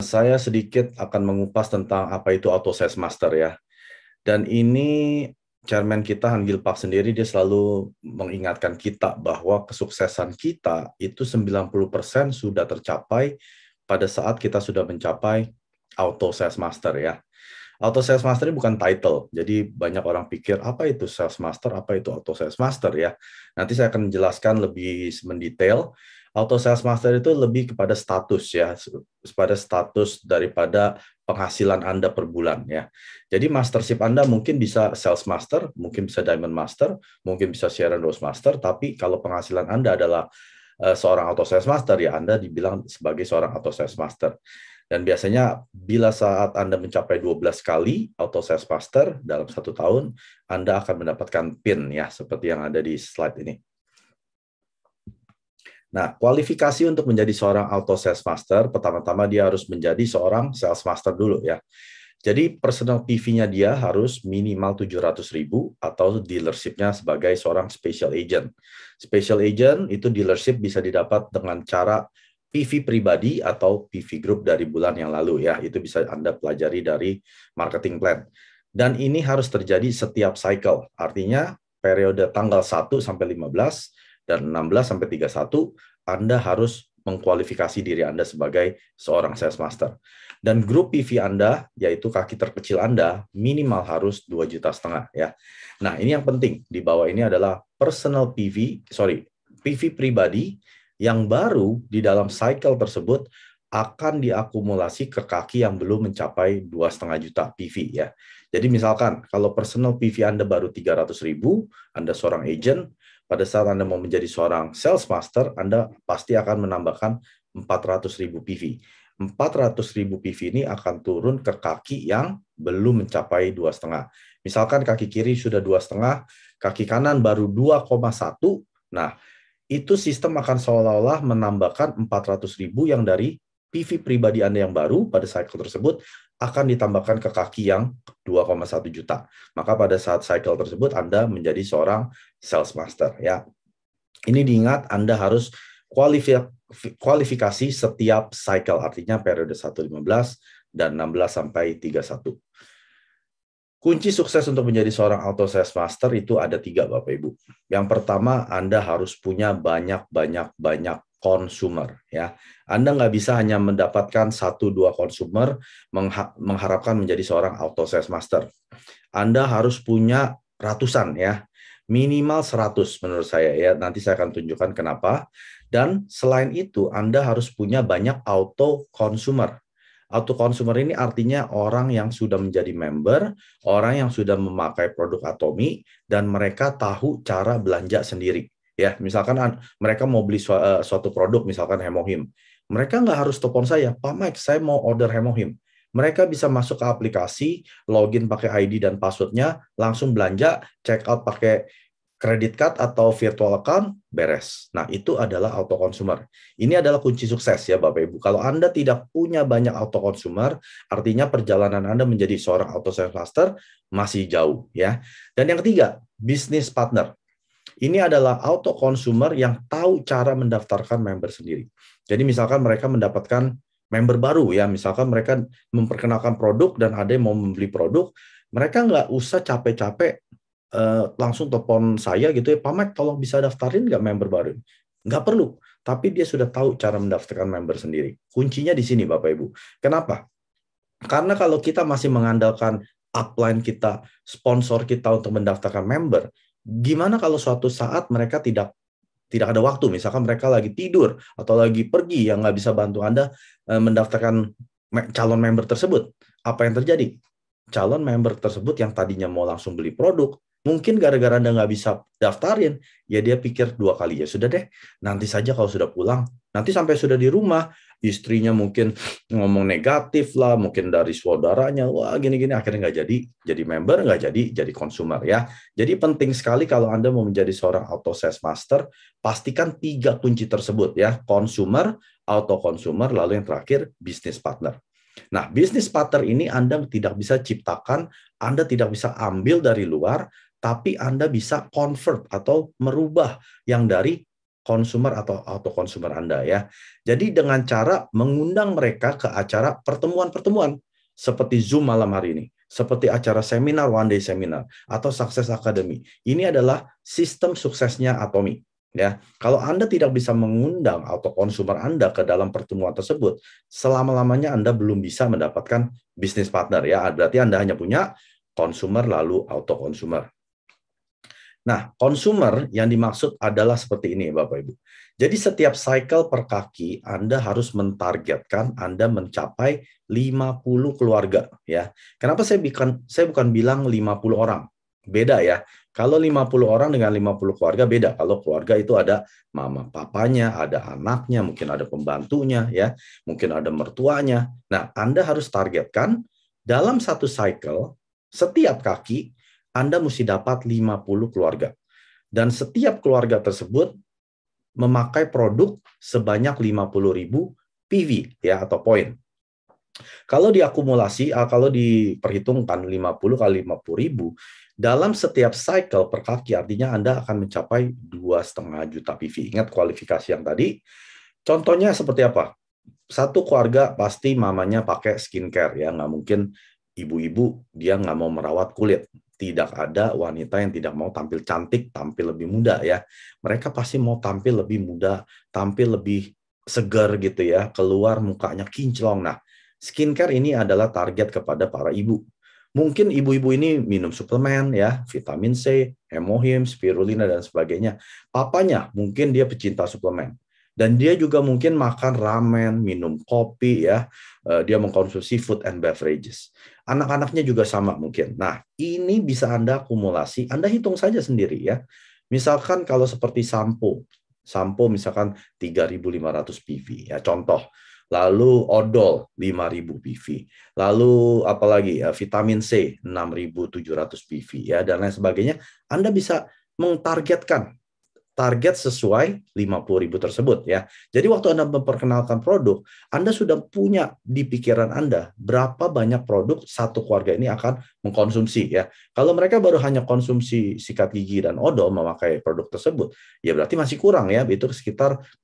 Saya sedikit akan mengupas tentang apa itu Auto Sales Master ya. Dan ini Chairman kita Han Gil Park sendiri dia selalu mengingatkan kita bahwa kesuksesan kita itu 90% sudah tercapai pada saat kita sudah mencapai Auto Sales Master ya. Auto Sales Master ini bukan title, jadi banyak orang pikir apa itu Sales Master, apa itu Auto Sales Master ya. Nanti saya akan menjelaskan lebih mendetail. Auto Sales Master itu lebih kepada status ya, kepada status daripada penghasilan Anda per bulan ya. Jadi mastership Anda mungkin bisa Sales Master, mungkin bisa Diamond Master, mungkin bisa Sharon Rose Master, tapi kalau penghasilan Anda adalah seorang Auto Sales Master ya Anda dibilang sebagai seorang Auto Sales Master. Dan biasanya bila saat Anda mencapai 12 kali Auto Sales Master dalam 1 tahun, Anda akan mendapatkan PIN ya, seperti yang ada di slide ini. Nah, kualifikasi untuk menjadi seorang Auto Sales Master, pertama-tama dia harus menjadi seorang Sales Master dulu ya. Jadi personal PV-nya dia harus minimal 700.000 atau dealership-nya sebagai seorang special agent. Special agent itu dealership bisa didapat dengan cara PV pribadi atau PV group dari bulan yang lalu ya. Itu bisa Anda pelajari dari marketing plan. Dan ini harus terjadi setiap cycle. Artinya periode tanggal 1 sampai 15 dan 16 sampai 31 Anda harus mengkualifikasi diri Anda sebagai seorang sales master. Dan grup PV Anda, yaitu kaki terkecil Anda, minimal harus 2,5 juta ya. Nah, ini yang penting. Di bawah ini adalah PV pribadi yang baru di dalam cycle tersebut akan diakumulasi ke kaki yang belum mencapai 2,5 juta PV ya. Jadi misalkan kalau personal PV Anda baru 300.000, Anda seorang agent, pada saat Anda mau menjadi seorang sales master, Anda pasti akan menambahkan 400.000 PV. 400.000 PV ini akan turun ke kaki yang belum mencapai 2,5. Misalkan kaki kiri sudah 2,5, kaki kanan baru 2,1. Nah, itu sistem akan seolah-olah menambahkan 400.000 yang dari PV pribadi Anda yang baru pada cycle tersebut akan ditambahkan ke kaki yang 2,1 juta. Maka pada saat cycle tersebut Anda menjadi seorang sales master ya. Ini diingat Anda harus kualifikasi setiap cycle, artinya periode 1-15 dan 16 sampai 31. Kunci sukses untuk menjadi seorang Auto Sales Master itu ada 3, Bapak Ibu. Yang pertama, Anda harus punya banyak konsumer ya. Anda nggak bisa hanya mendapatkan 1-2 konsumer mengharapkan menjadi seorang Auto Sales Master. Anda harus punya ratusan ya. Minimal 100 menurut saya ya. Nanti saya akan tunjukkan kenapa. Dan selain itu Anda harus punya banyak auto consumer. Auto consumer ini artinya orang yang sudah menjadi member, orang yang sudah memakai produk Atomy dan mereka tahu cara belanja sendiri. Ya, misalkan mereka mau beli suatu produk, misalkan Hemohim. Mereka nggak harus telepon saya, Pak Mike, saya mau order Hemohim. Mereka bisa masuk ke aplikasi, login pakai ID dan passwordnya, langsung belanja, check out pakai credit card atau virtual account, beres. Nah, itu adalah auto consumer. Ini adalah kunci sukses ya Bapak Ibu. Kalau Anda tidak punya banyak auto consumer, artinya perjalanan Anda menjadi seorang auto sales master masih jauh ya. Dan yang ketiga, business partner. Ini adalah auto consumer yang tahu cara mendaftarkan member sendiri. Jadi misalkan mereka mendapatkan member baru ya, misalkan mereka memperkenalkan produk dan ada yang mau membeli produk, mereka nggak usah capek-capek langsung telepon saya gitu ya, Pak Mike tolong bisa daftarin nggak member baru? Nggak perlu, tapi dia sudah tahu cara mendaftarkan member sendiri. Kuncinya di sini Bapak Ibu. Kenapa? Karena kalau kita masih mengandalkan upline kita, sponsor kita untuk mendaftarkan member, gimana kalau suatu saat mereka tidak ada waktu, misalkan mereka lagi tidur atau lagi pergi yang nggak bisa bantu Anda mendaftarkan calon member tersebut. Apa yang terjadi? Calon member tersebut yang tadinya mau langsung beli produk, mungkin gara-gara Anda nggak bisa daftarin, ya dia pikir 2 kali, ya sudah deh, nanti saja kalau sudah pulang, nanti sampai sudah di rumah, istrinya mungkin ngomong negatif lah, mungkin dari saudaranya, wah gini-gini, akhirnya nggak jadi member, nggak jadi consumer ya. Jadi penting sekali kalau Anda mau menjadi seorang auto sales master, pastikan 3 kunci tersebut ya, consumer, auto consumer, lalu yang terakhir business partner. Nah, business partner ini Anda tidak bisa ciptakan, Anda tidak bisa ambil dari luar, tapi Anda bisa convert atau merubah yang dari konsumer atau auto konsumer Anda ya. Jadi dengan cara mengundang mereka ke acara pertemuan-pertemuan seperti Zoom malam hari ini, seperti acara seminar, one day seminar, atau Success Academy. Ini adalah sistem suksesnya Atomy. Ya, kalau Anda tidak bisa mengundang auto konsumer Anda ke dalam pertemuan tersebut, selama-lamanya Anda belum bisa mendapatkan bisnis partner ya. Berarti Anda hanya punya konsumer lalu auto konsumer. Nah, konsumer yang dimaksud adalah seperti ini Bapak Ibu. Jadi setiap cycle per kaki Anda harus mentargetkan Anda mencapai 50 keluarga ya. Kenapa saya bukan bilang 50 orang? Beda ya. Kalau 50 orang dengan 50 keluarga beda. Kalau keluarga itu ada mama papanya, ada anaknya, mungkin ada pembantunya ya, mungkin ada mertuanya. Nah, Anda harus targetkan dalam satu cycle setiap kaki Anda mesti dapat 50 keluarga. Dan setiap keluarga tersebut memakai produk sebanyak 50.000 PV ya atau poin. Kalau diakumulasi, kalau diperhitungkan 50 kali 50.000, dalam setiap cycle per kaki artinya Anda akan mencapai 2,5 juta PV. Ingat kualifikasi yang tadi. Contohnya seperti apa? Satu keluarga pasti mamanya pakai skincare ya, nggak mungkin ibu-ibu dia nggak mau merawat kulit. Tidak ada wanita yang tidak mau tampil cantik, tampil lebih muda ya. Mereka pasti mau tampil lebih muda, tampil lebih segar gitu ya, keluar mukanya kinclong. Nah, skincare ini adalah target kepada para ibu. Mungkin ibu-ibu ini minum suplemen ya, vitamin C, hemohim, spirulina dan sebagainya. Papanya mungkin dia pecinta suplemen. Dan dia juga mungkin makan ramen, minum kopi ya, dia mengkonsumsi food and beverages. Anak-anaknya juga sama mungkin. Nah, ini bisa Anda akumulasi, Anda hitung saja sendiri ya. Misalkan kalau seperti sampo misalkan 3.500 PV ya contoh. Lalu odol 5.000 PV. Lalu apalagi ya, vitamin C 6.700 PV ya dan lain sebagainya. Anda bisa mentargetkan target sesuai 50.000 tersebut ya. Jadi waktu Anda memperkenalkan produk, Anda sudah punya di pikiran Anda berapa banyak produk satu keluarga ini akan mengkonsumsi ya. Kalau mereka baru hanya konsumsi sikat gigi dan odol memakai produk tersebut, ya berarti masih kurang ya. Itu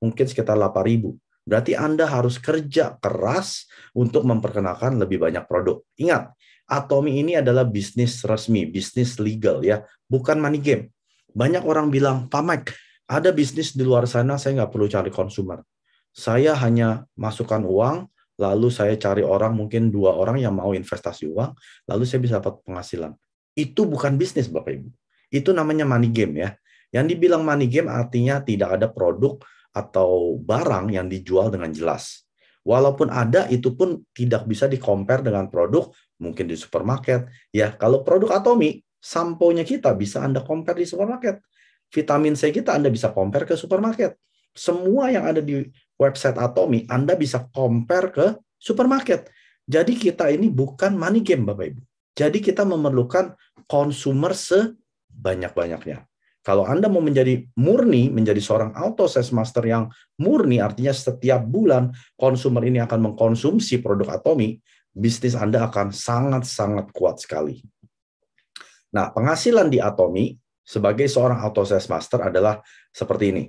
mungkin sekitar 8.000. Berarti Anda harus kerja keras untuk memperkenalkan lebih banyak produk. Ingat, Atomy ini adalah bisnis resmi, bisnis legal ya, bukan money game. Banyak orang bilang, Pak Mike, ada bisnis di luar sana, saya nggak perlu cari konsumer. Saya hanya masukkan uang, lalu saya cari orang, mungkin 2 orang yang mau investasi uang, lalu saya bisa dapat penghasilan. Itu bukan bisnis, Bapak Ibu. Itu namanya money game ya. Yang dibilang money game artinya tidak ada produk atau barang yang dijual dengan jelas. Walaupun ada, itu pun tidak bisa di-compare dengan produk, mungkin di supermarket. Ya, kalau produk Atomy, sampo-nya kita bisa Anda compare di supermarket. Vitamin C kita Anda bisa compare ke supermarket. Semua yang ada di website Atomy Anda bisa compare ke supermarket. Jadi kita ini bukan money game Bapak Ibu. Jadi kita memerlukan konsumer sebanyak-banyaknya. Kalau Anda mau menjadi seorang auto sales master yang murni, artinya setiap bulan konsumer ini akan mengkonsumsi produk Atomy, bisnis Anda akan sangat-sangat kuat sekali. Nah, penghasilan di Atomy sebagai seorang auto sales master adalah seperti ini.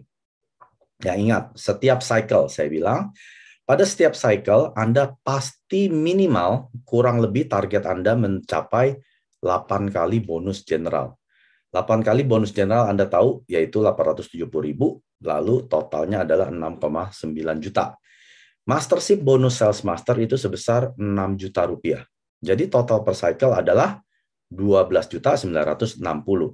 Ya, ingat, setiap cycle, saya bilang, pada setiap cycle, Anda pasti minimal kurang lebih target Anda mencapai 8 kali bonus general. 8 kali bonus general Anda tahu, yaitu 870.000, lalu totalnya adalah 6,9 juta. Mastership bonus sales master itu sebesar 6 juta rupiah. Jadi total per cycle adalah 12.960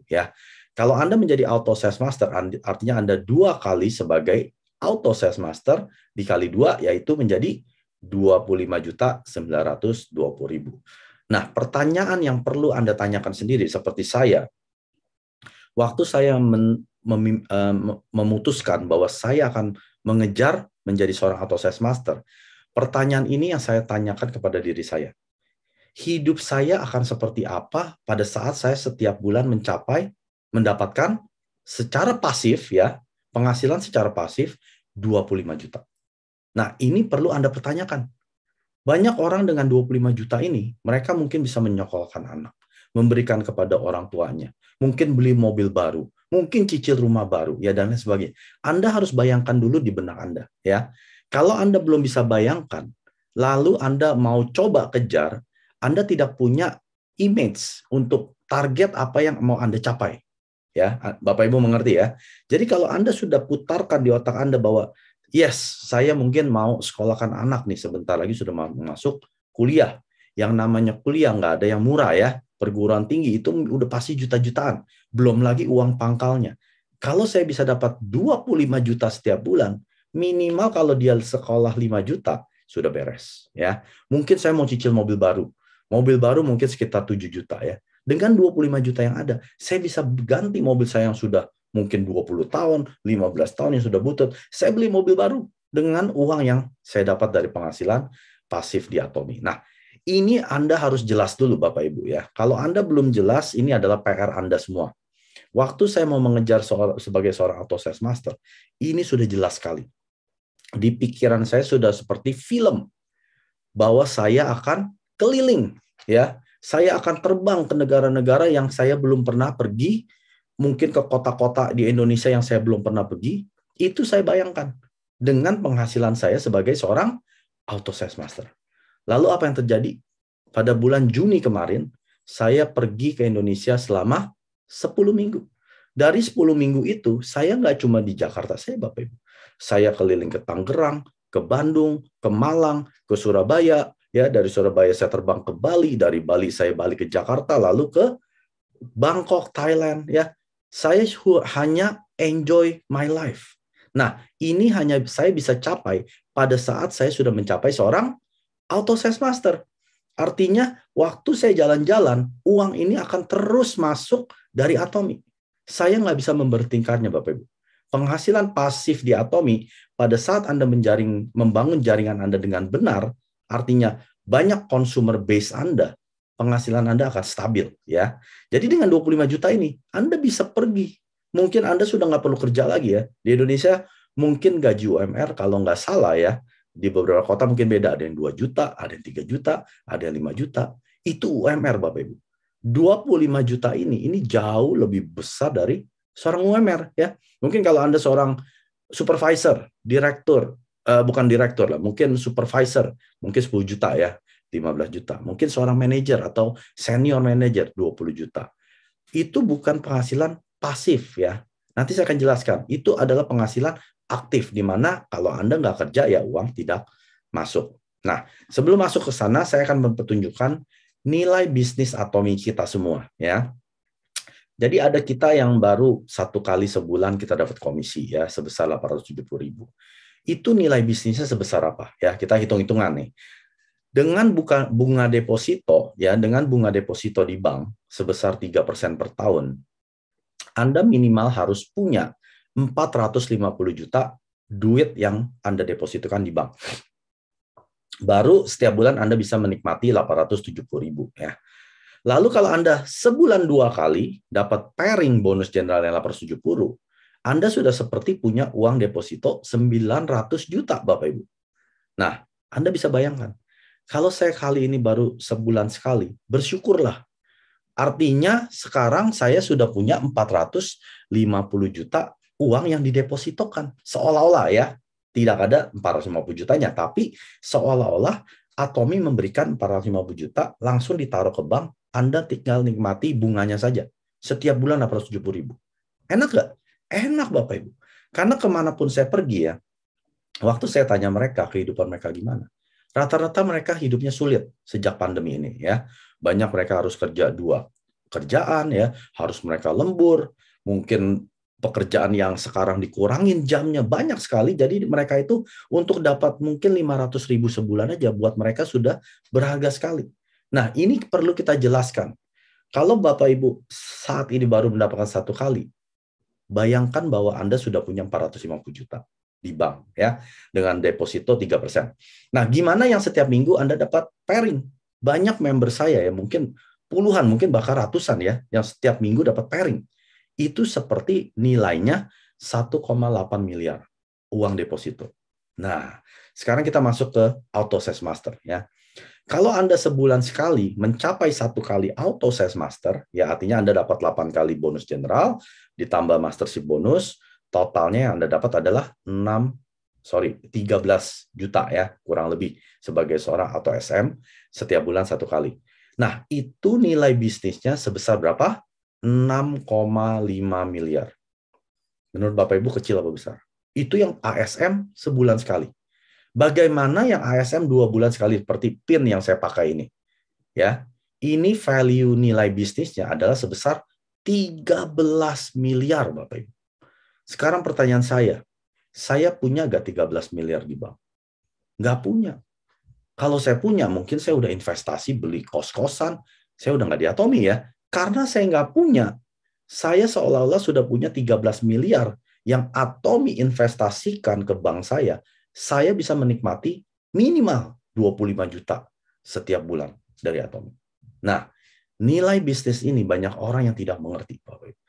ya. Kalau Anda menjadi auto sales master, artinya Anda 2 kali sebagai auto sales master dikali 2, yaitu menjadi 25.920.000. Nah, pertanyaan yang perlu Anda tanyakan sendiri seperti saya, waktu saya memutuskan bahwa saya akan mengejar menjadi seorang auto sales master, pertanyaan ini yang saya tanyakan kepada diri saya. Hidup saya akan seperti apa pada saat saya setiap bulan mendapatkan secara pasif ya, penghasilan secara pasif 25 juta. Nah, ini perlu Anda pertanyakan. Banyak orang dengan 25 juta ini, mereka mungkin bisa menyekolahkan anak, memberikan kepada orang tuanya, mungkin beli mobil baru, mungkin cicil rumah baru, ya dan lain sebagainya. Anda harus bayangkan dulu di benak Anda, ya. Kalau Anda belum bisa bayangkan, lalu Anda mau coba kejar, Anda tidak punya image untuk target apa yang mau Anda capai. Ya, Bapak Ibu mengerti ya. Jadi kalau Anda sudah putarkan di otak Anda bahwa yes, saya mungkin mau sekolahkan anak nih sebentar lagi sudah mau masuk kuliah. Yang namanya kuliah nggak ada yang murah ya. Perguruan tinggi itu udah pasti juta-jutaan. Belum lagi uang pangkalnya. Kalau saya bisa dapat 25 juta setiap bulan, minimal kalau dia sekolah 5 juta, sudah beres. Ya, mungkin saya mau cicil mobil baru. Mobil baru mungkin sekitar 7 juta ya. Dengan 25 juta yang ada, saya bisa ganti mobil saya yang sudah mungkin 20 tahun, 15 tahun yang sudah butut. Saya beli mobil baru dengan uang yang saya dapat dari penghasilan pasif di Atomi. Nah, ini Anda harus jelas dulu Bapak Ibu ya. Kalau Anda belum jelas, ini adalah PR Anda semua. Waktu saya mau mengejar sebagai seorang auto sales master, ini sudah jelas sekali. Di pikiran saya sudah seperti film bahwa saya akan keliling ya. Saya akan terbang ke negara-negara yang saya belum pernah pergi, mungkin ke kota-kota di Indonesia yang saya belum pernah pergi. Itu saya bayangkan dengan penghasilan saya sebagai seorang auto sales master. Lalu apa yang terjadi? Pada bulan Juni kemarin, saya pergi ke Indonesia selama 10 minggu. Dari 10 minggu itu, saya nggak cuma di Jakarta, saya Bapak Ibu. Saya keliling ke Tangerang, ke Bandung, ke Malang, ke Surabaya. Ya, dari Surabaya saya terbang ke Bali, dari Bali saya balik ke Jakarta, lalu ke Bangkok, Thailand. Ya, saya hanya enjoy my life. Nah, ini hanya saya bisa capai pada saat saya sudah mencapai seorang auto sales master. Artinya, waktu saya jalan-jalan, uang ini akan terus masuk dari Atomi. Saya nggak bisa membertingkatnya, Bapak Ibu. Penghasilan pasif di Atomi, pada saat Anda membangun jaringan Anda dengan benar, artinya banyak consumer base Anda, penghasilan Anda akan stabil. Ya. Jadi dengan 25 juta ini, Anda bisa pergi. Mungkin Anda sudah nggak perlu kerja lagi ya. Di Indonesia, mungkin gaji UMR, kalau nggak salah ya, di beberapa kota mungkin beda, ada yang 2 juta, ada yang 3 juta, ada yang 5 juta. Itu UMR Bapak Ibu. 25 juta ini jauh lebih besar dari seorang UMR ya. Mungkin kalau Anda seorang supervisor, direktur, bukan direktur lah, mungkin supervisor, mungkin 10 juta ya, 15 juta. Mungkin seorang manajer atau senior manajer 20 juta. Itu bukan penghasilan pasif ya. Nanti saya akan jelaskan. Itu adalah penghasilan aktif, di mana kalau Anda nggak kerja, ya uang tidak masuk. Nah, sebelum masuk ke sana, saya akan mempertunjukkan nilai bisnis Atomi kita semua. Ya. Jadi ada kita yang baru 1 kali sebulan kita dapat komisi ya sebesar 870.000. Itu nilai bisnisnya sebesar apa? Ya, kita hitung-hitungan nih. Dengan bunga deposito ya, dengan bunga deposito di bank sebesar 3% per tahun, Anda minimal harus punya 450 juta duit yang Anda depositokan di bank. Baru setiap bulan Anda bisa menikmati 870.000 ya. Lalu kalau Anda sebulan 2 kali dapat pairing bonus general yang 870, Anda sudah seperti punya uang deposito 900 juta Bapak Ibu. Nah, Anda bisa bayangkan, kalau saya kali ini baru sebulan sekali, bersyukurlah. Artinya sekarang saya sudah punya 450 juta uang yang didepositokan. Seolah-olah ya, tidak ada 450 jutanya, tapi seolah-olah Atomi memberikan 450 juta langsung ditaruh ke bank, Anda tinggal nikmati bunganya saja. Setiap bulan 870.000. Enak nggak? Enak Bapak Ibu. Karena kemanapun saya pergi ya, waktu saya tanya mereka kehidupan mereka gimana, rata-rata mereka hidupnya sulit sejak pandemi ini ya. Banyak mereka harus kerja 2 kerjaan ya, harus mereka lembur, mungkin pekerjaan yang sekarang dikurangin jamnya banyak sekali. Jadi mereka itu untuk dapat mungkin 500.000 sebulan aja buat mereka sudah berharga sekali. Nah, ini perlu kita jelaskan. Kalau Bapak Ibu saat ini baru mendapatkan 1 kali, bayangkan bahwa Anda sudah punya 450 juta di bank ya, dengan deposito 3%. Nah, gimana yang setiap minggu Anda dapat pairing? Banyak member saya ya, mungkin puluhan, mungkin bahkan ratusan ya, yang setiap minggu dapat pairing. Itu seperti nilainya 1,8 miliar uang deposito. Nah, sekarang kita masuk ke auto sales master ya. Kalau Anda sebulan sekali mencapai 1 kali auto sales master, ya artinya Anda dapat 8 kali bonus general, ditambah mastership bonus, totalnya yang Anda dapat adalah 13 juta ya, kurang lebih sebagai seorang auto SM setiap bulan 1 kali. Nah, itu nilai bisnisnya sebesar berapa? 6,5 miliar. Menurut Bapak Ibu kecil apa besar? Itu yang ASM sebulan sekali. Bagaimana yang ASM 2 bulan sekali seperti PIN yang saya pakai ini? Ya, ini value nilai bisnisnya adalah sebesar 13 miliar Bapak Ibu. Sekarang pertanyaan saya punya nggak 13 miliar di bank? Nggak punya. Kalau saya punya, mungkin saya udah investasi, beli kos-kosan, saya udah nggak di Atomi ya. Karena saya nggak punya, saya seolah-olah sudah punya 13 miliar yang Atomi investasikan ke bank saya bisa menikmati minimal 25 juta setiap bulan dari Atomi. Nah, nilai bisnis ini banyak orang yang tidak mengerti, Bapak Ibu.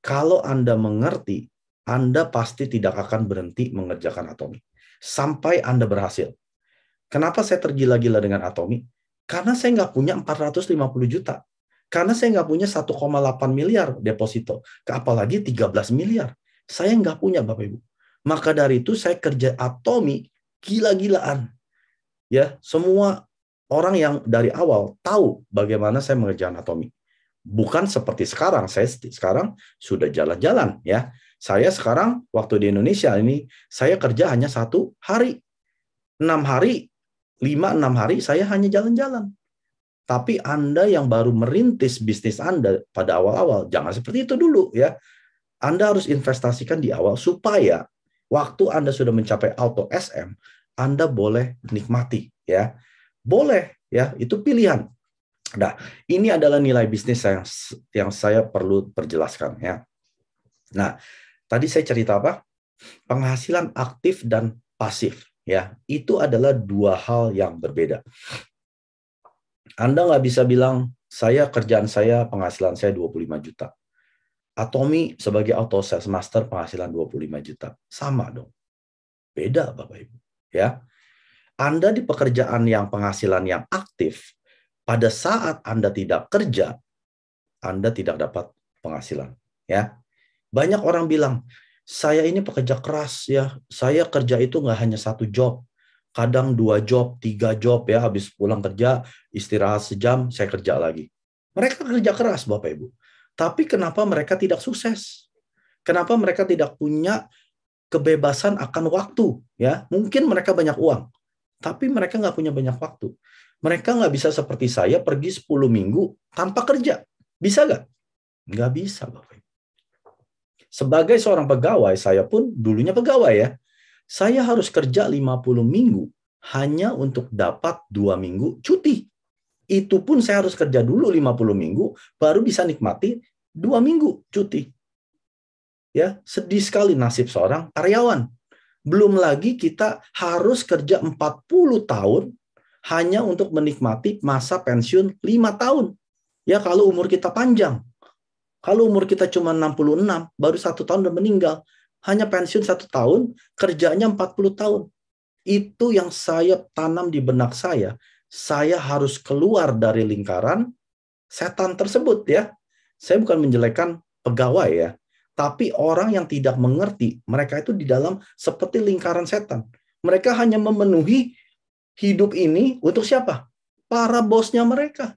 Kalau Anda mengerti, Anda pasti tidak akan berhenti mengerjakan Atomi sampai Anda berhasil. Kenapa saya tergila-gila dengan Atomi? Karena saya nggak punya 450 juta. Karena saya nggak punya 1,8 miliar deposito. Apalagi 13 miliar. Saya nggak punya, Bapak Ibu. Maka dari itu saya kerja Atomi gila-gilaan. Ya, semua orang yang dari awal tahu bagaimana saya mengerjakan Atomi. Bukan seperti sekarang. Saya sekarang sudah jalan-jalan ya. Saya sekarang waktu di Indonesia ini saya kerja hanya 1 hari. 6 hari 5-6 hari saya hanya jalan-jalan. Tapi Anda yang baru merintis bisnis Anda pada awal-awal, jangan seperti itu dulu ya. Anda harus investasikan di awal supaya waktu Anda sudah mencapai auto SM, Anda boleh nikmati ya. Boleh ya, itu pilihan. Nah, ini adalah nilai bisnis yang saya perlu perjelaskan ya. Nah, tadi saya cerita apa? Penghasilan aktif dan pasif. Ya, itu adalah 2 hal yang berbeda. Anda nggak bisa bilang, kerjaan saya, penghasilan saya 25 juta. Atomi sebagai auto sales master penghasilan 25 juta. Sama dong. Beda Bapak Ibu. Ya. Anda di pekerjaan yang penghasilan yang aktif, pada saat Anda tidak kerja, Anda tidak dapat penghasilan. Ya. Banyak orang bilang, saya ini pekerja keras ya, saya kerja itu nggak hanya 1 job, kadang 2 job, 3 job ya, habis pulang kerja, istirahat sejam, saya kerja lagi. Mereka kerja keras Bapak Ibu. Tapi kenapa mereka tidak sukses? Kenapa mereka tidak punya kebebasan akan waktu? Ya, mungkin mereka banyak uang, tapi mereka nggak punya banyak waktu. Mereka nggak bisa seperti saya pergi 10 minggu tanpa kerja. Bisa nggak? Nggak bisa Bapak Ibu. Sebagai seorang pegawai, saya pun dulunya pegawai ya. Saya harus kerja 50 minggu hanya untuk dapat 2 minggu cuti. Itu pun saya harus kerja dulu 50 minggu, baru bisa nikmati 2 minggu cuti. Ya, sedih sekali nasib seorang karyawan. Belum lagi kita harus kerja 40 tahun hanya untuk menikmati masa pensiun 5 tahun. Ya, kalau umur kita panjang. Kalau umur kita cuma 66, baru 1 tahun udah meninggal. Hanya pensiun 1 tahun, kerjanya 40 tahun. Itu yang saya tanam di benak saya. Saya harus keluar dari lingkaran setan tersebut ya. Saya bukan menjelekkan pegawai ya. Tapi orang yang tidak mengerti, mereka itu di dalam seperti lingkaran setan. Mereka hanya memenuhi hidup ini untuk siapa? Para bosnya mereka.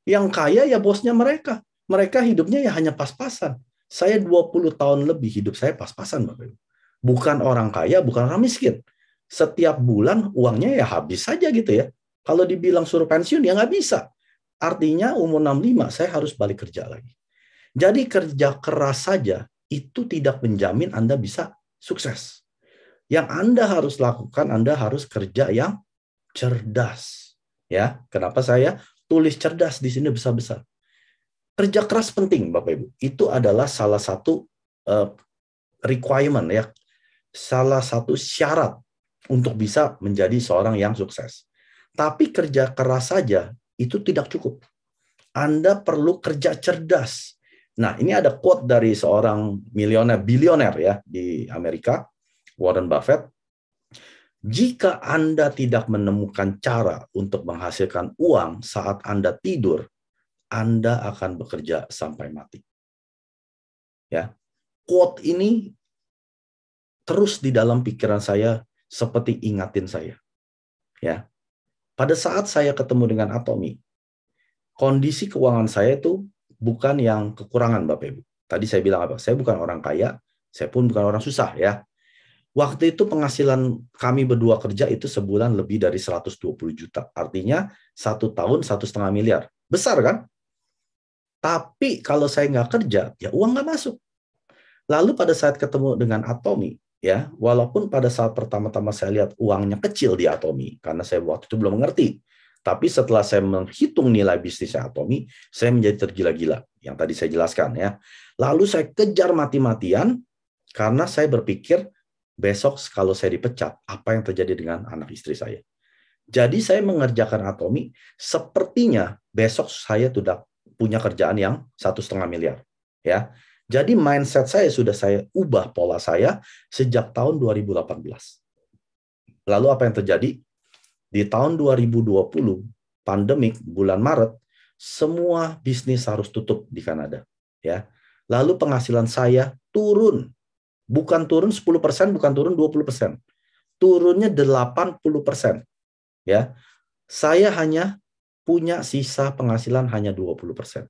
Yang kaya ya bosnya mereka. Mereka hidupnya ya hanya pas-pasan. Saya 20 tahun lebih hidup saya pas-pasan, Bapak Ibu. Bukan orang kaya, bukan orang miskin. Setiap bulan uangnya ya habis saja gitu ya. Kalau dibilang suruh pensiun ya nggak bisa. Artinya umur 65 saya harus balik kerja lagi. Jadi kerja keras saja itu tidak menjamin Anda bisa sukses. Yang Anda harus lakukan, Anda harus kerja yang cerdas. Ya, kenapa saya tulis cerdas di sini besar-besar? Kerja keras penting, Bapak Ibu. Itu adalah salah satu requirement ya, salah satu syarat untuk bisa menjadi seorang yang sukses. Tapi kerja keras saja itu tidak cukup. Anda perlu kerja cerdas. Nah, ini ada quote dari seorang bilioner ya di Amerika, Warren Buffett. Jika Anda tidak menemukan cara untuk menghasilkan uang saat Anda tidur, Anda akan bekerja sampai mati. Ya, quote ini terus di dalam pikiran saya seperti ingatin saya. Ya, pada saat saya ketemu dengan Atomy, kondisi keuangan saya itu bukan yang kekurangan, Bapak Ibu. Tadi saya bilang apa? Saya bukan orang kaya, saya pun bukan orang susah, ya. Waktu itu penghasilan kami berdua kerja itu sebulan lebih dari 120 juta. Artinya 1 tahun 1,5 miliar. Besar kan? Tapi kalau saya nggak kerja, ya uang nggak masuk. Lalu pada saat ketemu dengan Atomy, ya, walaupun pada saat pertama-tama saya lihat uangnya kecil di Atomy, karena saya waktu itu belum mengerti. Tapi setelah saya menghitung nilai bisnisnya Atomy, saya menjadi tergila-gila. Yang tadi saya jelaskan, ya. Lalu saya kejar mati-matian karena saya berpikir, besok kalau saya dipecat, apa yang terjadi dengan anak istri saya? Jadi saya mengerjakan Atomy, sepertinya besok saya sudah punya kerjaan yang 1,5 miliar. Ya, jadi mindset saya sudah saya ubah pola saya sejak tahun 2018. Lalu apa yang terjadi? Di tahun 2020, pandemik bulan Maret, semua bisnis harus tutup di Kanada. Ya, lalu penghasilan saya turun. Bukan turun 10%, bukan turun 20%. Turunnya 80%. Ya. Saya hanya punya sisa penghasilan hanya 20%.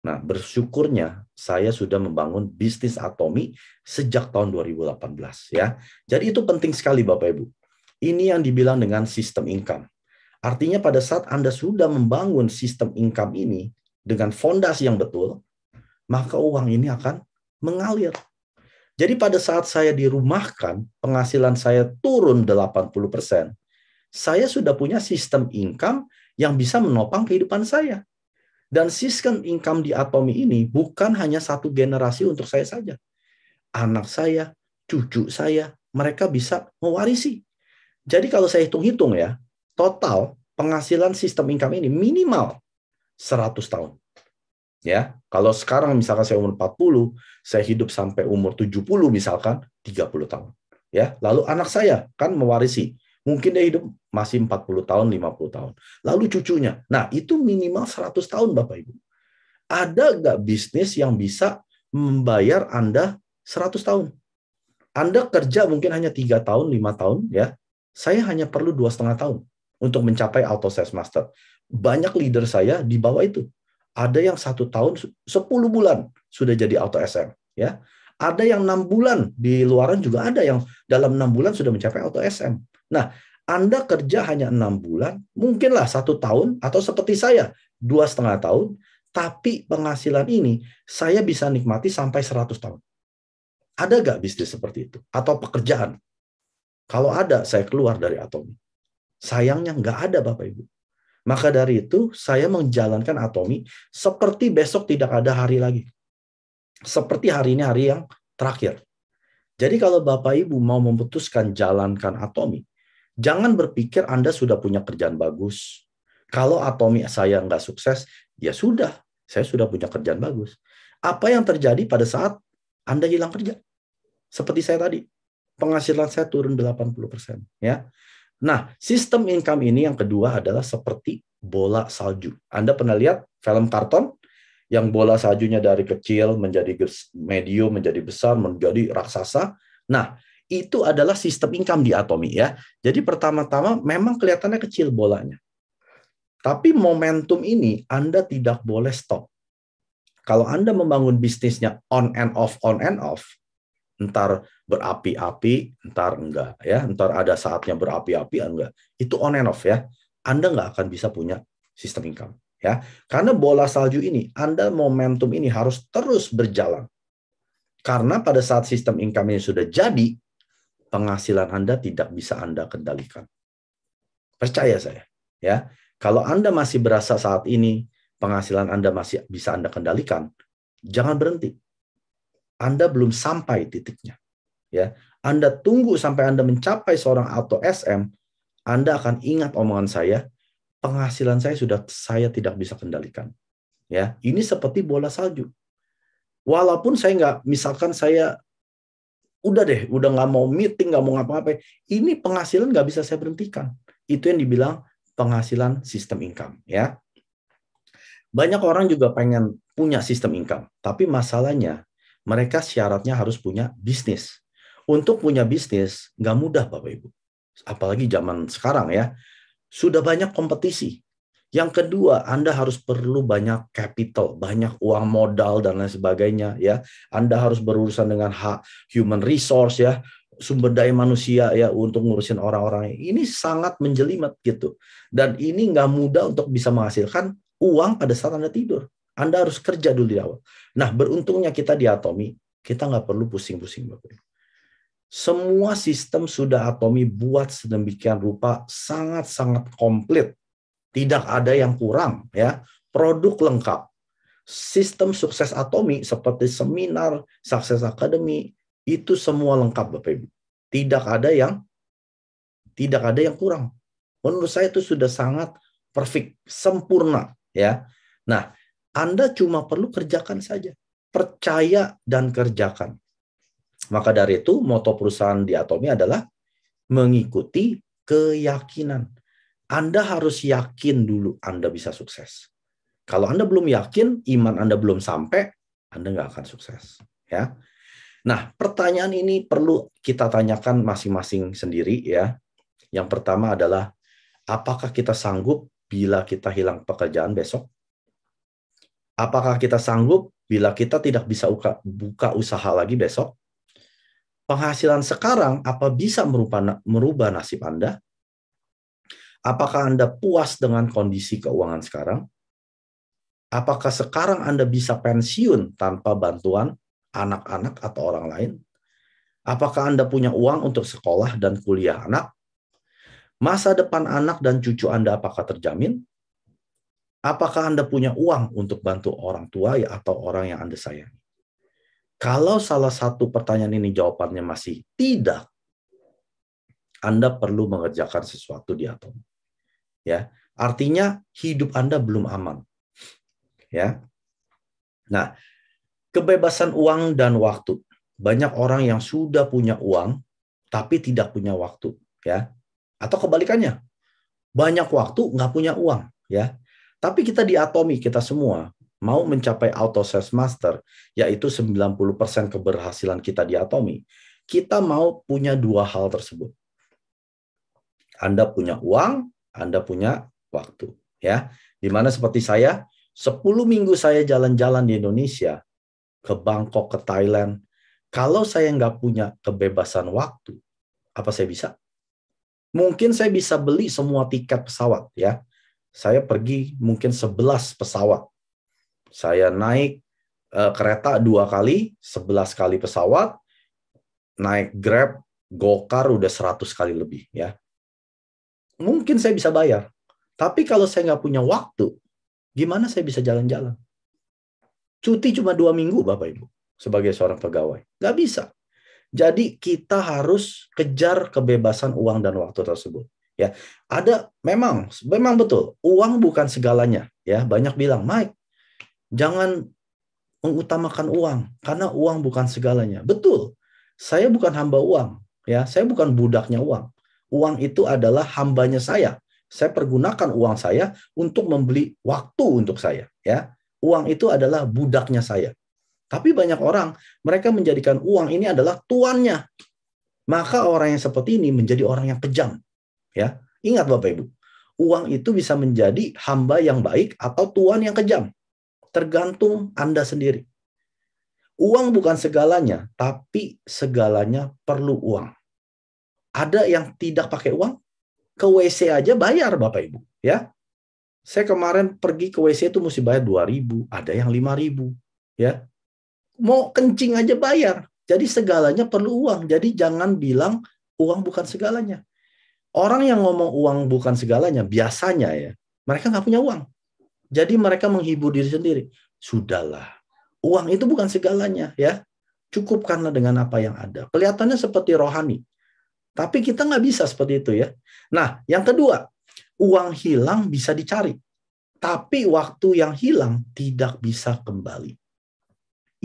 Nah, bersyukurnya saya sudah membangun bisnis Atomy sejak tahun 2018, ya. Jadi itu penting sekali Bapak Ibu. Ini yang dibilang dengan sistem income. Artinya pada saat Anda sudah membangun sistem income ini dengan fondasi yang betul, maka uang ini akan mengalir. Jadi pada saat saya dirumahkan, penghasilan saya turun 80%, saya sudah punya sistem income yang bisa menopang kehidupan saya. Dan sistem income di Atomy ini bukan hanya satu generasi untuk saya saja. Anak saya, cucu saya, mereka bisa mewarisi. Jadi kalau saya hitung-hitung ya, total penghasilan sistem income ini minimal 100 tahun. Ya, kalau sekarang misalkan saya umur 40, saya hidup sampai umur 70 misalkan 30 tahun. Ya, lalu anak saya kan mewarisi. Mungkin dia hidup masih 40 tahun, 50 tahun. Lalu cucunya. Nah, itu minimal 100 tahun Bapak Ibu. Ada nggak bisnis yang bisa membayar Anda 100 tahun? Anda kerja mungkin hanya 3 tahun, 5 tahun ya. Saya hanya perlu 2,5 tahun untuk mencapai Auto Sales Master. Banyak leader saya di bawah itu. Ada yang 1 tahun 10 bulan sudah jadi Auto SM, ya. Ada yang 6 bulan di luaran juga ada yang dalam 6 bulan sudah mencapai Auto SM. Nah, Anda kerja hanya 6 bulan, mungkinlah 1 tahun atau seperti saya 2,5 tahun, tapi penghasilan ini saya bisa nikmati sampai 100 tahun. Ada nggak bisnis seperti itu atau pekerjaan? Kalau ada, saya keluar dari Atomy. Sayangnya nggak ada Bapak Ibu. Maka dari itu, saya menjalankan Atomy seperti besok tidak ada hari lagi. Seperti hari ini hari yang terakhir. Jadi kalau Bapak Ibu mau memutuskan jalankan Atomy, jangan berpikir Anda sudah punya kerjaan bagus. Kalau Atomy saya nggak sukses, ya sudah, saya sudah punya kerjaan bagus. Apa yang terjadi pada saat Anda hilang kerja? Seperti saya tadi, penghasilan saya turun 80%. Ya. Nah, sistem income ini yang kedua adalah seperti bola salju. Anda pernah lihat film karton yang bola saljunya dari kecil menjadi medium, menjadi besar, menjadi raksasa. Nah, itu adalah sistem income di Atomy ya. Jadi pertama-tama memang kelihatannya kecil bolanya. Tapi momentum ini Anda tidak boleh stop. Kalau Anda membangun bisnisnya on and off, entar berapi-api, entar enggak ya, entar ada saatnya berapi-api, enggak. Itu on and off ya. Anda enggak akan bisa punya sistem income ya. Karena bola salju ini, Anda momentum ini harus terus berjalan. Karena pada saat sistem income ini sudah jadi, penghasilan Anda tidak bisa Anda kendalikan. Percaya saya ya. Kalau Anda masih berasa saat ini penghasilan Anda masih bisa Anda kendalikan, jangan berhenti. Anda belum sampai titiknya. Ya, Anda tunggu sampai Anda mencapai seorang Auto SM, Anda akan ingat omongan saya, penghasilan saya tidak bisa kendalikan. Ya, ini seperti bola salju. Walaupun saya nggak, misalkan saya udah deh, udah nggak mau meeting, nggak mau ngapa-ngapain. Ini penghasilan nggak bisa saya berhentikan. Itu yang dibilang penghasilan sistem income, ya. Banyak orang juga pengen punya sistem income, tapi masalahnya mereka syaratnya harus punya bisnis. Untuk punya bisnis nggak mudah, Bapak Ibu. Apalagi zaman sekarang ya, sudah banyak kompetisi. Yang kedua, Anda harus perlu banyak capital, banyak uang modal dan lain sebagainya ya. Anda harus berurusan dengan human resource ya, sumber daya manusia ya untuk ngurusin orang-orang. Ini sangat menjelimet gitu. Dan ini nggak mudah untuk bisa menghasilkan uang pada saat Anda tidur. Anda harus kerja dulu di awal. Nah, beruntungnya kita di Atomy, kita nggak perlu pusing-pusing, Bapak Ibu. Semua sistem sudah Atomy buat sedemikian rupa, sangat-sangat komplit. Tidak ada yang kurang, ya. Produk lengkap. Sistem sukses Atomy seperti seminar, Success Academy, itu semua lengkap, Bapak Ibu. Tidak ada yang kurang. Menurut saya itu sudah sangat perfect, sempurna, ya. Nah, Anda cuma perlu kerjakan saja. Percaya dan kerjakan. Maka dari itu, moto perusahaan di Atomy adalah mengikuti keyakinan. Anda harus yakin dulu Anda bisa sukses. Kalau Anda belum yakin, iman Anda belum sampai, Anda nggak akan sukses. Ya. Nah, pertanyaan ini perlu kita tanyakan masing-masing sendiri. Ya. Yang pertama adalah, apakah kita sanggup bila kita hilang pekerjaan besok? Apakah kita sanggup bila kita tidak bisa buka usaha lagi besok? Penghasilan sekarang apa bisa merubah nasib Anda? Apakah Anda puas dengan kondisi keuangan sekarang? Apakah sekarang Anda bisa pensiun tanpa bantuan anak-anak atau orang lain? Apakah Anda punya uang untuk sekolah dan kuliah anak? Masa depan anak dan cucu Anda apakah terjamin? Apakah Anda punya uang untuk bantu orang tua atau orang yang Anda sayangi? Kalau salah satu pertanyaan ini jawabannya masih tidak, Anda perlu mengerjakan sesuatu di Atomy. Ya, artinya hidup Anda belum aman. Ya. Nah, kebebasan uang dan waktu. Banyak orang yang sudah punya uang tapi tidak punya waktu, ya. Atau kebalikannya. Banyak waktu nggak punya uang, ya. Tapi kita di Atomy, kita semua mau mencapai Auto Sales Master, yaitu 90% keberhasilan kita di Atomy, kita mau punya dua hal tersebut. Anda punya uang, Anda punya waktu. Ya, dimana seperti saya, 10 minggu saya jalan-jalan di Indonesia, ke Bangkok, ke Thailand. Kalau saya nggak punya kebebasan waktu, apa saya bisa? Mungkin saya bisa beli semua tiket pesawat. Ya, saya pergi mungkin 11 pesawat. Saya naik kereta 2 kali, 11 kali pesawat, naik Grab, Gokar udah 100 kali lebih. Ya, mungkin saya bisa bayar. Tapi kalau saya nggak punya waktu, gimana saya bisa jalan-jalan? Cuti cuma 2 minggu, Bapak Ibu, sebagai seorang pegawai. Nggak bisa. Jadi kita harus kejar kebebasan uang dan waktu tersebut. Ya, ada memang betul uang bukan segalanya. Ya, banyak bilang, Mike, jangan mengutamakan uang karena uang bukan segalanya. Betul, saya bukan hamba uang. Ya, saya bukan budaknya uang. Uang itu adalah hambanya saya. Saya pergunakan uang saya untuk membeli waktu untuk saya. Ya, uang itu adalah budaknya saya. Tapi banyak orang, mereka menjadikan uang ini adalah tuannya. Maka orang yang seperti ini menjadi orang yang kejam. Ya, ingat Bapak Ibu, uang itu bisa menjadi hamba yang baik atau tuan yang kejam. Tergantung Anda sendiri. Uang bukan segalanya, tapi segalanya perlu uang. Ada yang tidak pakai uang, ke WC aja bayar Bapak Ibu. Ya, saya kemarin pergi ke WC itu mesti bayar 2.000, ada yang 5.000. Ya, mau kencing aja bayar. Jadi segalanya perlu uang. Jadi jangan bilang uang bukan segalanya. Orang yang ngomong uang bukan segalanya, biasanya ya, mereka nggak punya uang. Jadi mereka menghibur diri sendiri. Sudahlah, uang itu bukan segalanya ya. Cukupkanlah dengan apa yang ada. Kelihatannya seperti rohani. Tapi kita nggak bisa seperti itu ya. Nah, yang kedua, uang hilang bisa dicari. Tapi waktu yang hilang tidak bisa kembali.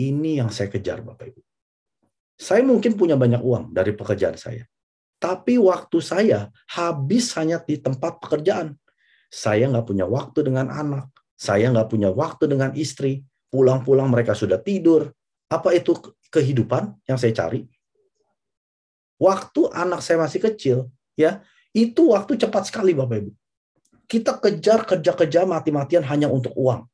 Ini yang saya kejar Bapak Ibu. Saya mungkin punya banyak uang dari pekerjaan saya, tapi waktu saya habis hanya di tempat pekerjaan. Saya nggak punya waktu dengan anak, saya nggak punya waktu dengan istri, pulang-pulang mereka sudah tidur. Apa itu kehidupan yang saya cari? Waktu anak saya masih kecil, ya, itu waktu cepat sekali Bapak Ibu. Kita kejar kerja-kerja mati-matian hanya untuk uang.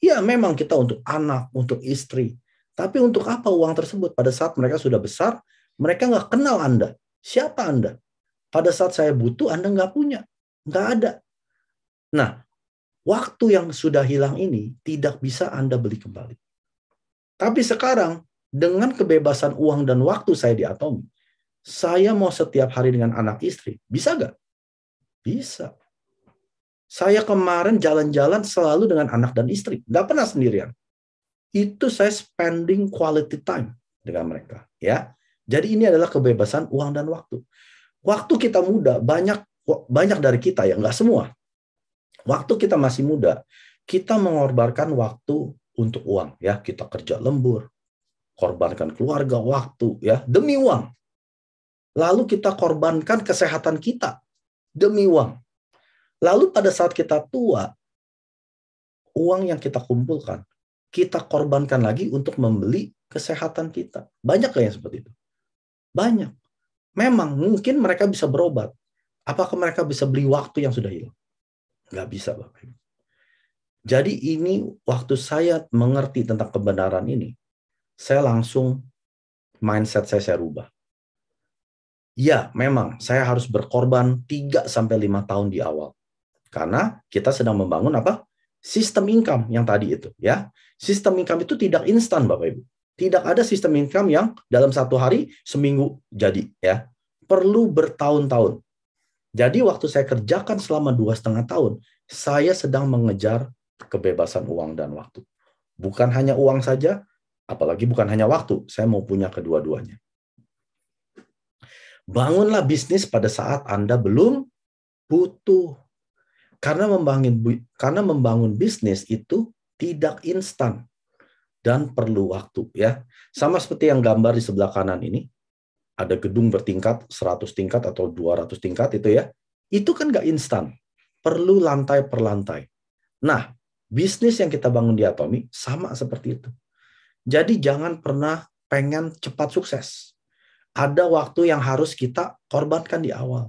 Ya, memang kita untuk anak, untuk istri. Tapi untuk apa uang tersebut? Pada saat mereka sudah besar, mereka nggak kenal Anda. Siapa Anda? Pada saat saya butuh, Anda nggak punya. Nggak ada. Nah, waktu yang sudah hilang ini tidak bisa Anda beli kembali. Tapi sekarang, dengan kebebasan uang dan waktu saya di Atomi, saya mau setiap hari dengan anak istri. Bisa nggak? Bisa. Saya kemarin jalan-jalan selalu dengan anak dan istri. Nggak pernah sendirian. Itu saya spending quality time dengan mereka. Ya. Jadi ini adalah kebebasan uang dan waktu. Waktu kita muda, banyak dari kita, ya nggak semua. Waktu kita masih muda, kita mengorbankan waktu untuk uang. Ya, kita kerja lembur, korbankan keluarga, waktu, ya demi uang. Lalu kita korbankan kesehatan kita demi uang. Lalu pada saat kita tua, uang yang kita kumpulkan, kita korbankan lagi untuk membeli kesehatan kita. Banyak yang seperti itu? Banyak. Memang mungkin mereka bisa berobat. Apakah mereka bisa beli waktu yang sudah hilang? Nggak bisa, Bapak Ibu. Jadi ini waktu saya mengerti tentang kebenaran ini, saya langsung mindset saya rubah. Ya, memang saya harus berkorban 3-5 tahun di awal. Karena kita sedang membangun apa? Sistem income yang tadi itu, ya. Sistem income itu tidak instan, Bapak Ibu. Tidak ada sistem income yang dalam 1 hari, seminggu jadi, ya. Perlu bertahun-tahun. Jadi waktu saya kerjakan selama 2,5 tahun, saya sedang mengejar kebebasan uang dan waktu. Bukan hanya uang saja, apalagi bukan hanya waktu. Saya mau punya kedua-duanya. Bangunlah bisnis pada saat Anda belum butuh. Karena membangun bisnis itu tidak instan dan perlu waktu, ya. Sama seperti yang gambar di sebelah kanan ini, ada gedung bertingkat 100 tingkat atau 200 tingkat itu, ya. Itu kan nggak instan, perlu lantai per lantai. Nah, bisnis yang kita bangun di Atomi sama seperti itu. Jadi jangan pernah pengen cepat sukses. Ada waktu yang harus kita korbankan di awal.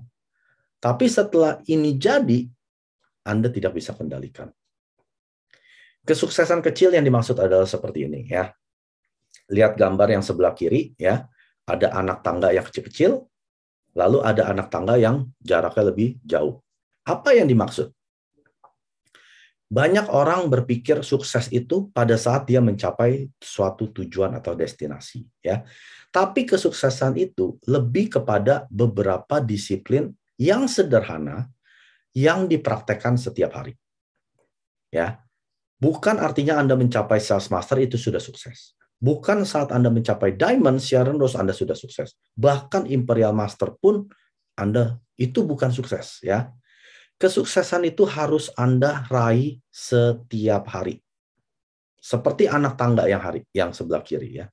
Tapi setelah ini jadi, Anda tidak bisa kendalikan. Kesuksesan kecil yang dimaksud adalah seperti ini, ya. Lihat gambar yang sebelah kiri, ya. Ada anak tangga yang kecil-kecil, lalu ada anak tangga yang jaraknya lebih jauh. Apa yang dimaksud? Banyak orang berpikir sukses itu pada saat dia mencapai suatu tujuan atau destinasi, ya. Tapi kesuksesan itu lebih kepada beberapa disiplin yang sederhana yang dipraktekkan setiap hari. Ya. Bukan artinya Anda mencapai sales master itu sudah sukses. Bukan saat Anda mencapai diamond, Sharon Rose Anda sudah sukses. Bahkan imperial master pun Anda itu bukan sukses, ya. Kesuksesan itu harus Anda raih setiap hari. Seperti anak tangga yang sebelah kiri, ya.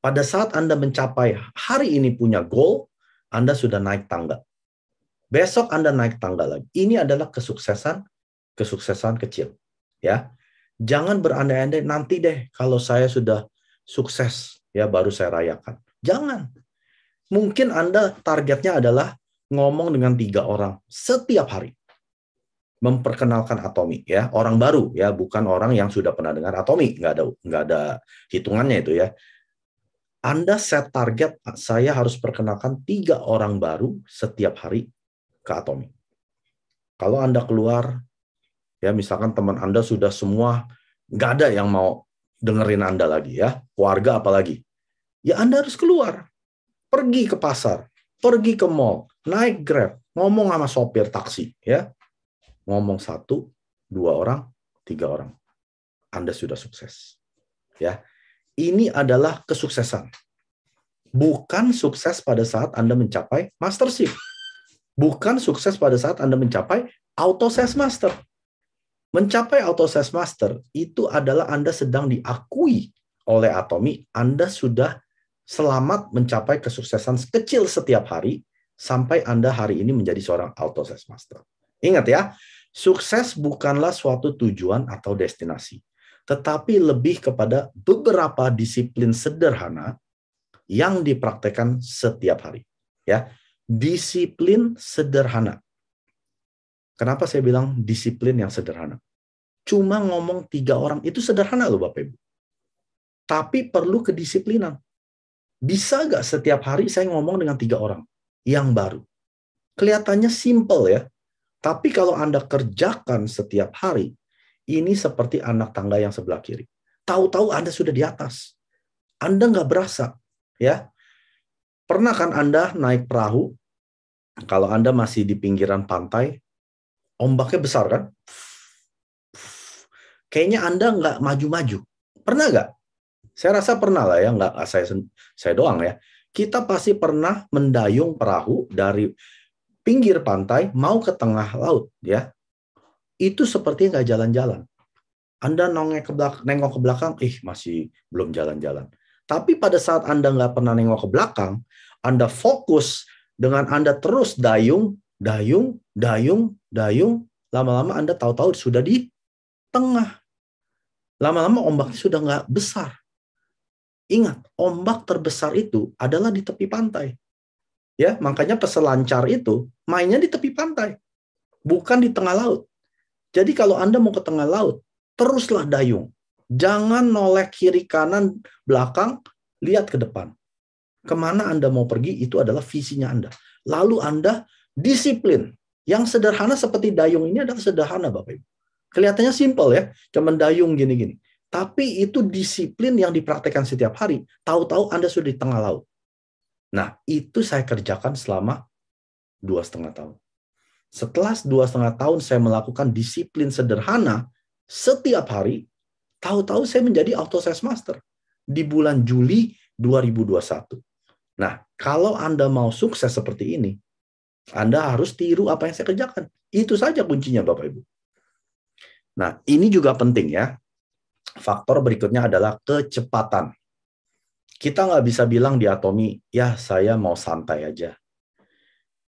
Pada saat Anda mencapai hari ini punya goal, Anda sudah naik tangga. Besok Anda naik tangga lagi. Ini adalah kesuksesan kecil, ya. Jangan berandai-andai nanti deh kalau saya sudah sukses, ya baru saya rayakan. Jangan. Mungkin Anda targetnya adalah ngomong dengan 3 orang setiap hari. Memperkenalkan Atomi, ya, orang baru, ya, bukan orang yang sudah pernah dengar Atomi, nggak ada hitungannya itu, ya. Anda set target, saya harus perkenalkan 3 orang baru setiap hari ke Atomi. Kalau Anda keluar, ya misalkan teman Anda sudah semua, nggak ada yang mau dengerin Anda lagi, ya, keluarga apalagi, ya Anda harus keluar, pergi ke pasar, pergi ke mall, naik Grab, ngomong sama sopir taksi, ya, ngomong 1, 2 orang, 3 orang, Anda sudah sukses, ya. Ini adalah kesuksesan. Bukan sukses pada saat Anda mencapai mastership. Bukan sukses pada saat Anda mencapai auto sales master. Mencapai auto sales master itu adalah Anda sedang diakui oleh Atomi, Anda sudah Selamat mencapai kesuksesan kecil setiap hari sampai Anda hari ini menjadi seorang auto sales master. Ingat ya, sukses bukanlah suatu tujuan atau destinasi, tetapi lebih kepada beberapa disiplin sederhana yang dipraktekkan setiap hari. Ya, disiplin sederhana. Kenapa saya bilang disiplin yang sederhana? Cuma ngomong 3 orang itu sederhana loh Bapak Ibu. Tapi perlu kedisiplinan. Bisa nggak setiap hari saya ngomong dengan 3 orang yang baru? Kelihatannya simple ya. Tapi kalau Anda kerjakan setiap hari, ini seperti anak tangga yang sebelah kiri. Tahu-tahu Anda sudah di atas. Anda nggak berasa. Ya, pernah kan Anda naik perahu, kalau Anda masih di pinggiran pantai, ombaknya besar kan? Kayaknya Anda nggak maju-maju. Pernah nggak? Saya rasa pernah lah ya, nggak saya doang ya. Kita pasti pernah mendayung perahu dari pinggir pantai mau ke tengah laut ya. Itu seperti nggak jalan-jalan. Anda nengok ke belakang, masih belum jalan-jalan. Tapi pada saat Anda nggak pernah nengok ke belakang, Anda fokus dengan Anda terus dayung, lama-lama Anda tahu-tahu sudah di tengah. Lama-lama ombaknya sudah nggak besar. Ingat, ombak terbesar itu adalah di tepi pantai. Ya, makanya peselancar itu mainnya di tepi pantai, bukan di tengah laut. Jadi kalau Anda mau ke tengah laut, teruslah dayung. Jangan noleh kiri kanan belakang, lihat ke depan. Kemana Anda mau pergi, itu adalah visinya Anda. Lalu Anda disiplin. Yang sederhana seperti dayung ini adalah sederhana Bapak Ibu. Kelihatannya simpel ya, cuman dayung gini-gini. Tapi itu disiplin yang dipraktekkan setiap hari. Tahu-tahu Anda sudah di tengah laut. Nah, itu saya kerjakan selama 2,5 tahun. Setelah 2,5 tahun saya melakukan disiplin sederhana setiap hari, tahu-tahu saya menjadi auto sales master di bulan Juli 2021. Nah, kalau Anda mau sukses seperti ini, Anda harus tiru apa yang saya kerjakan. Itu saja kuncinya Bapak Ibu. Nah, ini juga penting ya. Faktor berikutnya adalah kecepatan. Kita nggak bisa bilang di Atomi, ya saya mau santai aja.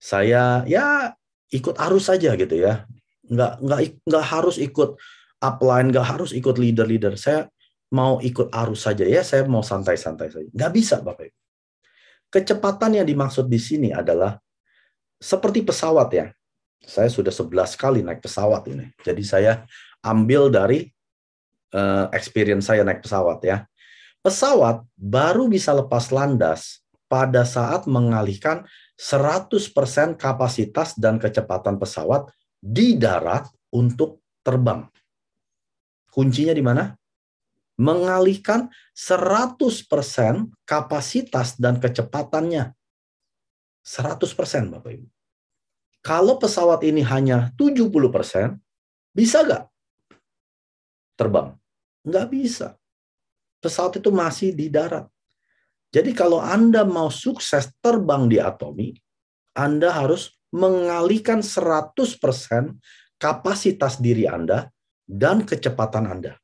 Saya ya ikut arus saja gitu ya. Nggak harus ikut upline, nggak harus ikut leader-leader. Saya mau ikut arus saja ya, saya mau santai-santai saja. Nggak bisa Bapak Ibu. Kecepatan yang dimaksud di sini adalah seperti pesawat ya. Saya sudah 11 kali naik pesawat ini. Jadi saya ambil dari experience saya naik pesawat ya. Pesawat baru bisa lepas landas pada saat mengalihkan 100% kapasitas dan kecepatan pesawat di darat untuk terbang. Kuncinya di mana? Mengalihkan 100% kapasitas dan kecepatannya. 100% Bapak Ibu. Kalau pesawat ini hanya 70%, bisa nggak terbang? Nggak bisa. Pesawat itu masih di darat. Jadi kalau Anda mau sukses terbang di Atomi, Anda harus mengalihkan 100% kapasitas diri Anda dan kecepatan Anda.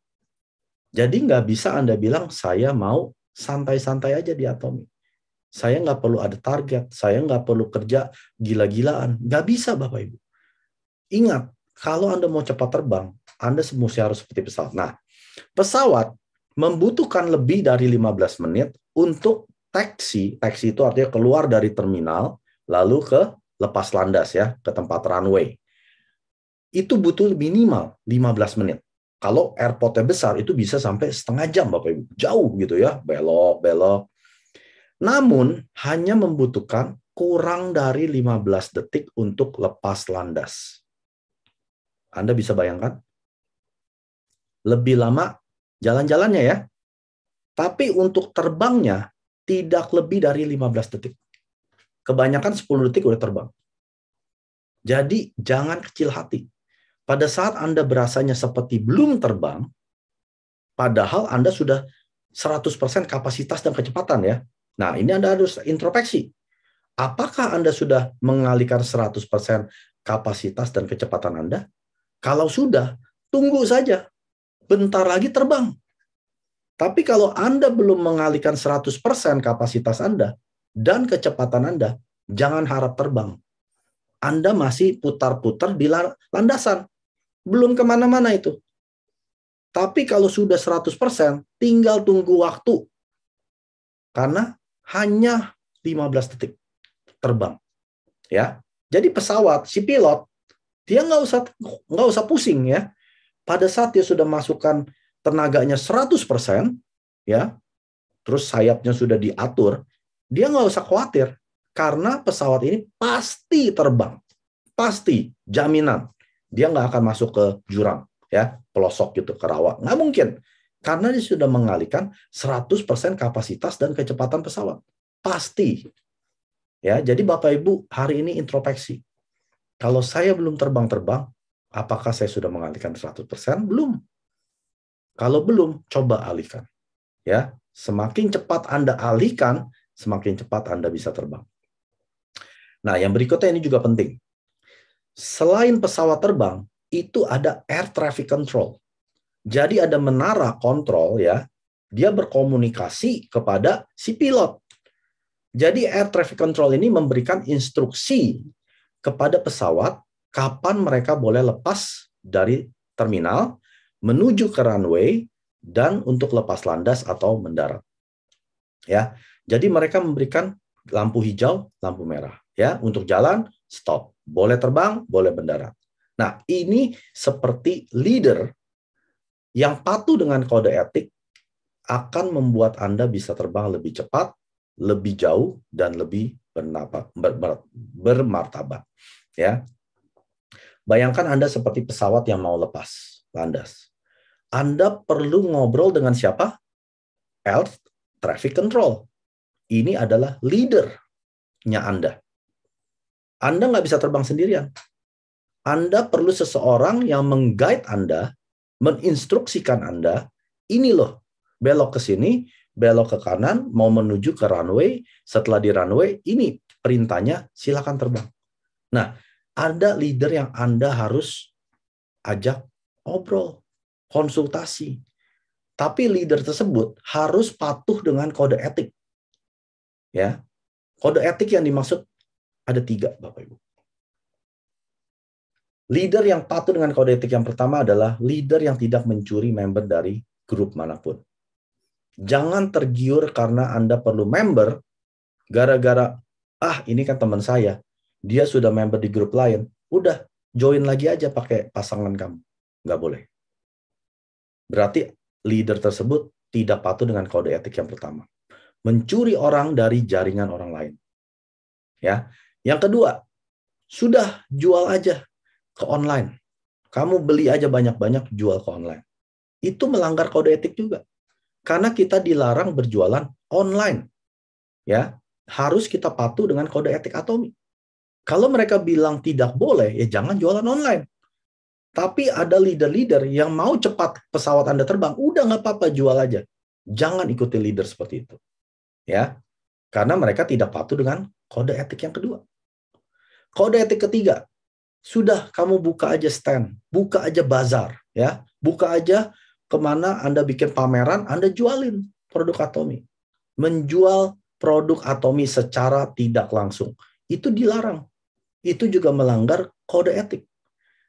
Jadi nggak bisa Anda bilang, saya mau santai-santai aja di Atomi. Saya nggak perlu ada target, saya nggak perlu kerja gila-gilaan. Nggak bisa Bapak Ibu. Ingat, kalau Anda mau cepat terbang, Anda mesti harus seperti pesawat. Nah, pesawat membutuhkan lebih dari 15 menit untuk taksi. Taksi itu artinya keluar dari terminal, lalu ke lepas landas ya, ke tempat runway. Itu butuh minimal 15 menit. Kalau airportnya besar, itu bisa sampai setengah jam Bapak Ibu. Jauh gitu ya, belok-belok. Namun, hanya membutuhkan kurang dari 15 detik untuk lepas landas. Anda bisa bayangkan? Lebih lama jalan-jalannya ya. Tapi untuk terbangnya tidak lebih dari 15 detik. Kebanyakan 10 detik udah terbang. Jadi jangan kecil hati. Pada saat Anda berasanya seperti belum terbang, padahal Anda sudah 100% kapasitas dan kecepatan ya. Nah, ini Anda harus introspeksi. Apakah Anda sudah mengalihkan 100% kapasitas dan kecepatan Anda? Kalau sudah, tunggu saja. Bentar lagi terbang. Tapi kalau Anda belum mengalihkan 100% kapasitas Anda dan kecepatan Anda, jangan harap terbang. Anda masih putar-putar di landasan. Belum kemana-mana itu. Tapi kalau sudah 100%, tinggal tunggu waktu. Karena hanya 15 detik terbang. Ya, jadi pesawat, si pilot, dia nggak usah pusing ya. Pada saat dia sudah masukkan tenaganya 100%, ya, terus sayapnya sudah diatur, dia nggak usah khawatir. Karena pesawat ini pasti terbang. Pasti, jaminan. Dia nggak akan masuk ke jurang, ya, pelosok gitu, ke rawa. Nggak mungkin. Karena dia sudah mengalihkan 100% kapasitas dan kecepatan pesawat. Pasti. Ya, jadi Bapak Ibu, hari ini introspeksi. Kalau saya belum terbang-terbang, apakah saya sudah mengalihkan 100%? Belum. Kalau belum, coba alihkan. Ya, semakin cepat Anda alihkan, semakin cepat Anda bisa terbang. Nah, yang berikutnya ini juga penting. Selain pesawat terbang, itu ada air traffic control. Jadi ada menara kontrol ya, dia berkomunikasi kepada si pilot. Jadi air traffic control ini memberikan instruksi kepada pesawat kapan mereka boleh lepas dari terminal menuju ke runway dan untuk lepas landas atau mendarat. Ya. Jadi mereka memberikan lampu hijau, lampu merah ya, untuk jalan stop, boleh terbang, boleh mendarat. Nah, ini seperti leader yang patuh dengan kode etik akan membuat Anda bisa terbang lebih cepat, lebih jauh, dan lebih bermartabat. Ya, bayangkan Anda seperti pesawat yang mau lepas landas. Anda perlu ngobrol dengan siapa? Air traffic control. Ini adalah leader-nya Anda. Anda nggak bisa terbang sendirian. Anda perlu seseorang yang meng-guide Anda, menginstruksikan Anda, ini loh, belok ke sini, belok ke kanan, mau menuju ke runway, setelah di runway, ini perintahnya, silakan terbang. Nah, ada leader yang Anda harus ajak ngobrol, konsultasi. Tapi leader tersebut harus patuh dengan kode etik. Ya, kode etik yang dimaksud ada 3, Bapak Ibu. Leader yang patuh dengan kode etik yang pertama adalah leader yang tidak mencuri member dari grup manapun. Jangan tergiur karena Anda perlu member gara-gara, ini kan teman saya, dia sudah member di grup lain, udah join lagi aja pakai pasangan kamu. Nggak boleh. Berarti leader tersebut tidak patuh dengan kode etik yang pertama. Mencuri orang dari jaringan orang lain. Ya. Yang kedua, sudah jual aja ke online. Kamu beli aja banyak-banyak, jual ke online. Itu melanggar kode etik juga. Karena kita dilarang berjualan online. Ya, harus kita patuh dengan kode etik Atomi. Kalau mereka bilang tidak boleh, ya jangan jualan online. Tapi ada leader-leader yang mau cepat pesawat Anda terbang, udah nggak apa-apa, jual aja. Jangan ikuti leader seperti itu. Ya, karena mereka tidak patuh dengan kode etik yang kedua. Kode etik ketiga, sudah kamu buka aja stand, buka aja bazar, ya, buka aja kemana Anda bikin pameran, Anda jualin produk Atomi. Menjual produk Atomi secara tidak langsung, itu dilarang. Itu juga melanggar kode etik.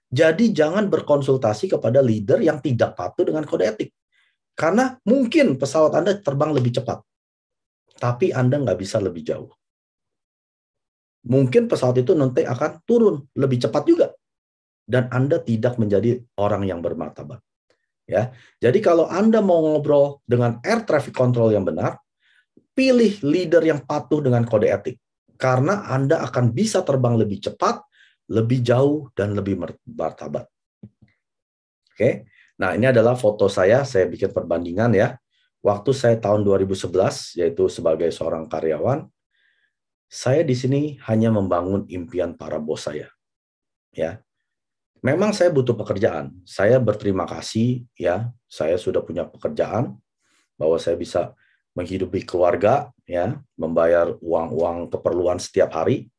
Jadi jangan berkonsultasi kepada leader yang tidak patuh dengan kode etik. Karena mungkin pesawat Anda terbang lebih cepat, tapi Anda nggak bisa lebih jauh. Mungkin pesawat itu nanti akan turun lebih cepat juga. Dan Anda tidak menjadi orang yang bermartabat. Ya, jadi kalau Anda mau ngobrol dengan air traffic control yang benar, pilih leader yang patuh dengan kode etik. Karena Anda akan bisa terbang lebih cepat, lebih jauh, dan lebih bermartabat. Oke, nah ini adalah foto saya bikin perbandingan ya. Waktu saya tahun 2011, yaitu sebagai seorang karyawan, saya di sini hanya membangun impian para bos saya. Ya, memang saya butuh pekerjaan. Saya berterima kasih ya, saya sudah punya pekerjaan bahwa saya bisa menghidupi keluarga ya, membayar uang-uang keperluan setiap hari.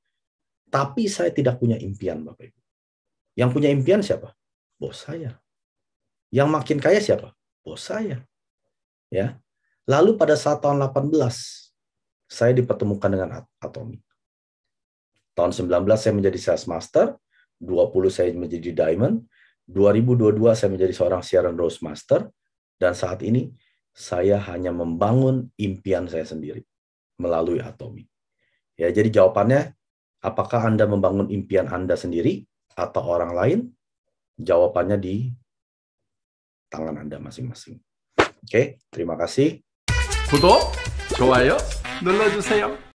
Tapi saya tidak punya impian, Bapak Ibu. Yang punya impian siapa? Bos saya. Yang makin kaya siapa? Bos saya. ya. Lalu pada saat tahun 18, saya dipertemukan dengan Atomy. Tahun 19 saya menjadi Sales Master, 20 saya menjadi Diamond, 2022 saya menjadi seorang Siaran Rose Master, dan saat ini saya hanya membangun impian saya sendiri melalui Atomy. Ya, jadi jawabannya, apakah Anda membangun impian Anda sendiri atau orang lain? Jawabannya di tangan Anda masing-masing. Oke, terima kasih. 구독, 좋아요 눌러주세요.